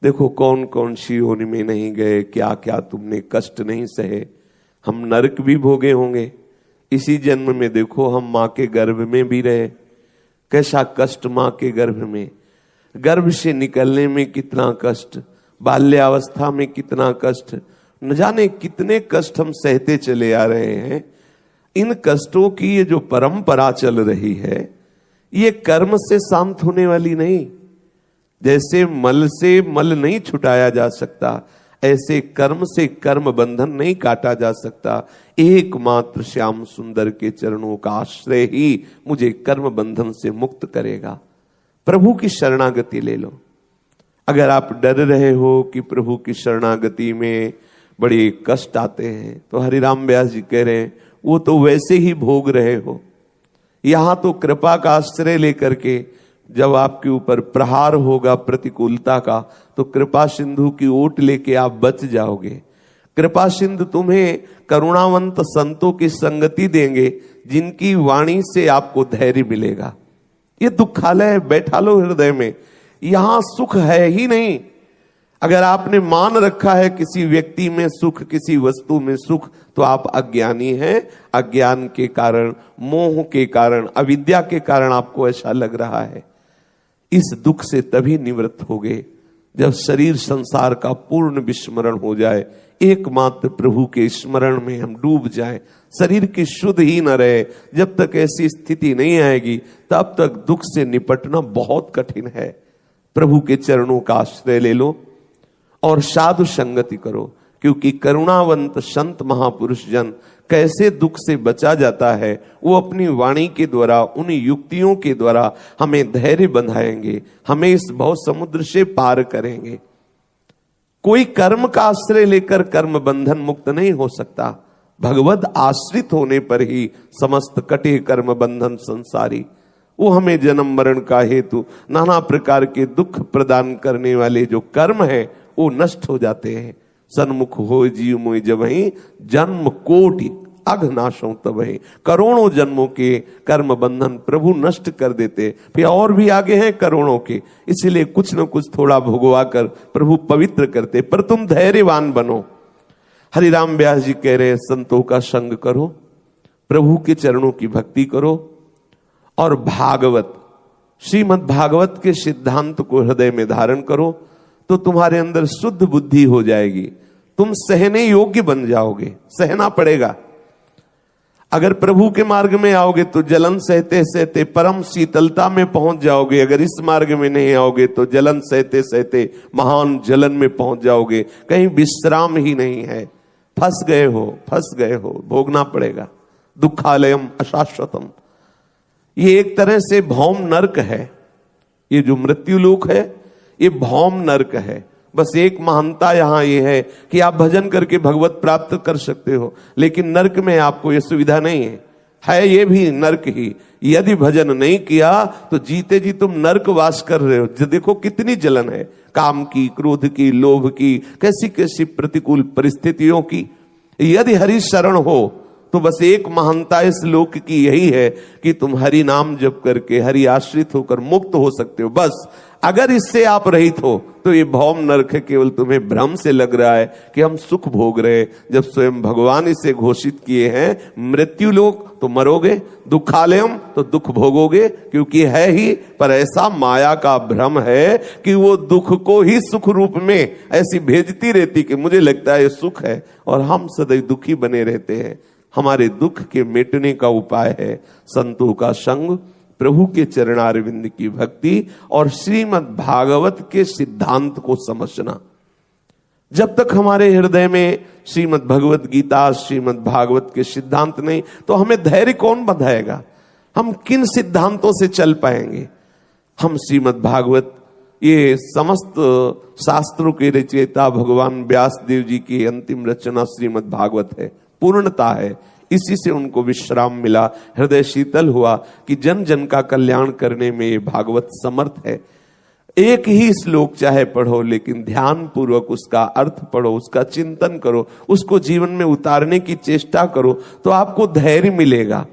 देखो कौन कौन सी योनि में नहीं गए, क्या क्या तुमने कष्ट नहीं सहे। हम नरक भी भोगे होंगे। इसी जन्म में देखो हम माँ के गर्भ में भी रहे, कैसा कष्ट माँ के गर्भ में, गर्भ से निकलने में कितना कष्ट, बाल्यावस्था में कितना कष्ट, न जाने कितने कष्ट हम सहते चले आ रहे हैं। इन कष्टों की ये जो परंपरा चल रही है, ये कर्म से शांत होने वाली नहीं। जैसे मल से मल नहीं छुटाया जा सकता, ऐसे कर्म से कर्म बंधन नहीं काटा जा सकता। एकमात्र श्याम सुंदर के चरणों का आश्रय ही मुझे कर्म बंधन से मुक्त करेगा। प्रभु की शरणागति ले लो। अगर आप डर रहे हो कि प्रभु की शरणागति में बड़े कष्ट आते हैं, तो हरिराम व्यास जी कह रहे हैं वो तो वैसे ही भोग रहे हो। यहां तो कृपा का आश्रय लेकर के जब आपके ऊपर प्रहार होगा प्रतिकूलता का, तो कृपा सिंधु की ओट लेके आप बच जाओगे। कृपा सिंधु तुम्हें करुणावंत संतों की संगति देंगे, जिनकी वाणी से आपको धैर्य मिलेगा। ये दुखालय बैठा लो हृदय में, यहां सुख है ही नहीं। अगर आपने मान रखा है किसी व्यक्ति में सुख, किसी वस्तु में सुख, तो आप अज्ञानी हैं। अज्ञान के कारण, मोह के कारण, अविद्या के कारण आपको ऐसा लग रहा है। इस दुख से तभी निवृत्त होगे जब शरीर संसार का पूर्ण विस्मरण हो जाए, एकमात्र प्रभु के स्मरण में हम डूब जाएं, शरीर की शुद्ध ही न रहे। जब तक ऐसी स्थिति नहीं आएगी, तब तक दुख से निपटना बहुत कठिन है। प्रभु के चरणों का आश्रय ले लो और साधु संगति करो, क्योंकि करुणावंत संत महापुरुष जन कैसे दुख से बचा जाता है, वो अपनी वाणी के द्वारा, उन युक्तियों के द्वारा हमें धैर्य बंधाएंगे, हमें इस भव समुद्र से पार करेंगे। कोई कर्म का आश्रय लेकर कर्म बंधन मुक्त नहीं हो सकता। भगवद आश्रित होने पर ही समस्त कटे कर्म बंधन संसारी। वो हमें जन्म मरण का हेतु नाना प्रकार के दुख प्रदान करने वाले जो कर्म है, वो नष्ट हो जाते हैं। सन्मुख हो जीव मोय जबहि, जन्म कोटि अघनाशों तबहि। करोड़ों जन्मों के कर्म बंधन प्रभु नष्ट कर देते, फिर और भी आगे हैं करोड़ों के। इसलिए कुछ न कुछ थोड़ा भोगवा कर प्रभु पवित्र करते। पर तुम धैर्यवान बनो। हरिराम व्यास जी कह रहे संतों का संग करो, प्रभु के चरणों की भक्ति करो और भागवत, श्रीमद् भागवत के सिद्धांत को हृदय में धारण करो, तो तुम्हारे अंदर शुद्ध बुद्धि हो जाएगी। तुम सहने योग्य बन जाओगे। सहना पड़ेगा। अगर प्रभु के मार्ग में आओगे तो जलन सहते सहते परम शीतलता में पहुंच जाओगे। अगर इस मार्ग में नहीं आओगे तो जलन सहते सहते महान जलन में पहुंच जाओगे। कहीं विश्राम ही नहीं है। फंस गए हो, भोगना पड़ेगा। दुखालयम अशाश्वतम, ये एक तरह से भौम नरक है। ये जो मृत्यु लोक है, ये भौम नरक है। बस एक महानता यहां ये है कि आप भजन करके भगवत प्राप्त कर सकते हो, लेकिन नरक में आपको ये सुविधा नहीं है ये भी नरक ही। यदि भजन नहीं किया तो जीते जी तुम नरक वास कर रहे हो। देखो कितनी जलन है, काम की, क्रोध की, लोभ की, कैसी कैसी प्रतिकूल परिस्थितियों की। यदि हरि शरण हो तो बस एक महानता इस लोक की यही है कि तुम हरि नाम जप करके, हरि आश्रित होकर मुक्त हो सकते हो। बस अगर इससे आप रहित हो तो ये भौम नरक है। केवल तुम्हें भ्रम से लग रहा है कि हम सुख भोग रहे हैं, जब स्वयं भगवान इसे घोषित किए हैं मृत्यु लोक तो मरोगे, दुखालयम तो दुख भोगोगे, क्योंकि है ही। पर ऐसा माया का भ्रम है कि वो दुख को ही सुख रूप में ऐसी भेजती रहती कि मुझे लगता है ये सुख है, और हम सदैव दुखी बने रहते हैं। हमारे दुख के मिटने का उपाय है संतों का संग, प्रभु के चरणारविंद की भक्ति और श्रीमद् भागवत के सिद्धांत को समझना। जब तक हमारे हृदय में श्रीमद् भगवत गीता, श्रीमद् भागवत के सिद्धांत नहीं, तो हमें धैर्य कौन बंधाएगा? हम किन सिद्धांतों से चल पाएंगे? हम श्रीमद् भागवत, ये समस्त शास्त्रों के रचयिता भगवान व्यास देव जी की अंतिम रचना श्रीमद् भागवत है, पूर्णता है। इसी से उनको विश्राम मिला, हृदय शीतल हुआ कि जन जन का कल्याण करने में ये भागवत समर्थ है। एक ही श्लोक चाहे पढ़ो, लेकिन ध्यान पूर्वक उसका अर्थ पढ़ो, उसका चिंतन करो, उसको जीवन में उतारने की चेष्टा करो, तो आपको धैर्य मिलेगा।